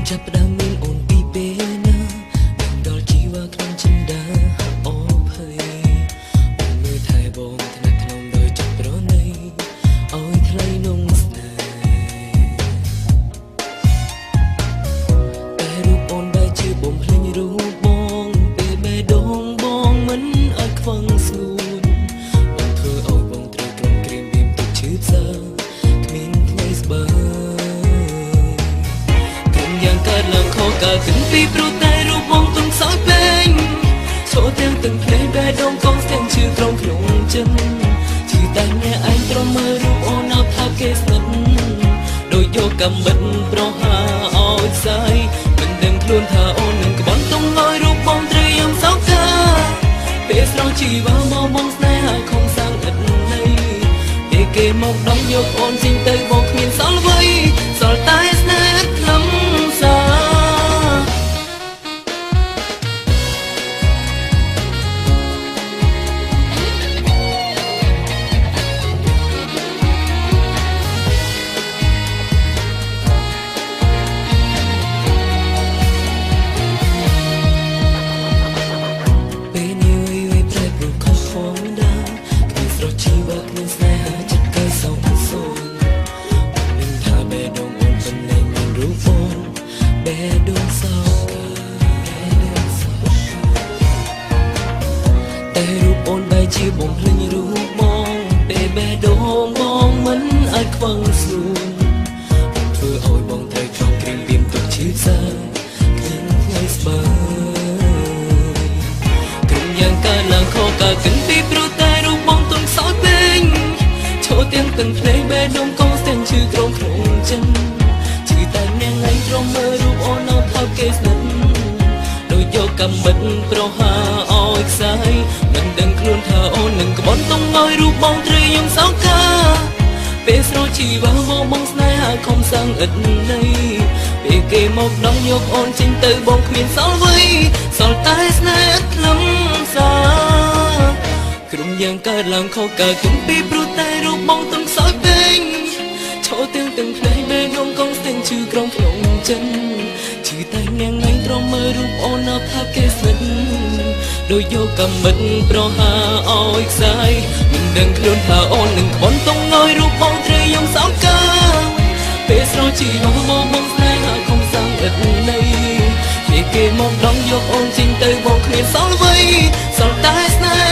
ចាប់ផ្ដើមមានអូនពីពេលណាដល់ជីវ៉ាក្នុងចិនដាអូភ័យអូនមើលថែបងថ្នាក់ក្នុងដោយចិត្តប្រណីឲ្យថ្លៃនងស្នេហ៍តែរូបអូនបែរជាបំភ្លេញរូបបងពេលបេះដូងបងមិនអាចខ្វឹងស្ងួនបងធ្វើឲ្យបងត្រូវក្រុមគ្រាមមានទឹកឈឺផ្សាគ្មានថ្ងៃស្បើកើតឡើងខុសកើតទាំងពីរព្រោះតែរូបបងទុំខ្សោយពេញចូលទាំងភ្នែកបេះដូងកងស្ទាំងឈឺត្រង់ក្នុងចិត្តឈឺតែអ្នកឯងទ្រាំមើលរូបអូនអត់ថាគេស្និទ្ធដូចយកកំបិតប្រហាឲ្យស្អីមិនដឹងខ្លួនថាអូននឹងក្បត់ទុំឲ្យរូបបងត្រូវយ៉ាងសោកថាពេលស្រោជីវ៉ាបងស្នេហាខំសាំងឥតន័យពេលគេមកដំយកអូនចេញទៅបងគ្មានសល់អ្វីសល់តែស្នេហ៍ខ្លឹមតែរូបអូនបែរជាបំភ្លេញរូបបងពេលបេះដូងបងមិនអាចខ្វឹងស្រួលធ្វើឲ្យបងត្រូវចង់ក្រៀមពីទុកឈឺផ្សាគ្មានថ្ងៃស្បើគ្រឿងយ៉ាងកើតឡើងខុសកើតទាំងពីរព្រោះតែរូបបងទុំខ្សោយពេញចូលទាំងភ្នែកបេះដូងកងស្ទាំងឈឺត្រង់ក្នុងចិត្តឈឺតែអ្នកឯងទ្រាំមើលរូបអូននៅថើបគេស្និទ្ធដូចយកកំបិតប្រហាឲ្យខ្សែមិនដឹងខ្លួនថាអូននឹងក្បត់ទុំឲ្យរូបបងត្រូវយ៉ាងសោកថាពេលស្រោជីវ៉ាបងស្នេហាខំសាំងឥតន័យពេលគេមកដំយកអូនចេញទៅបងគ្មានសល់អ្វីសល់តែស្នេហ៍ខ្លឹមសារក្រុមយ៉ាងកើតឡើងខុសកើតទាំងពីរព្រោះតែរូបបងទុំខ្សោយពេញចូលទាំងភ្នែកបេះដូងកងស្ទាំងឈឺក្រំក្នុងចិត្តឈឺតែអ្នកឯងទ្រាំមើលរូបអូននៅថាគេស្និទ្ធដូចយកកំបិតប្រហាឲ្យខ្សែមិនដឹងខ្លួនថាអូននឹងក្បត់ទុំឲ្យរូបបងត្រូវយ៉ាងសោកកាពេលស្រោជីវ៉ាបងស្នេហាខំសាំងឥតន័យពេលគេមកដំយកអូនចេញទៅបងគ្មានសល់អ្វីសល់តែស្នេហ៍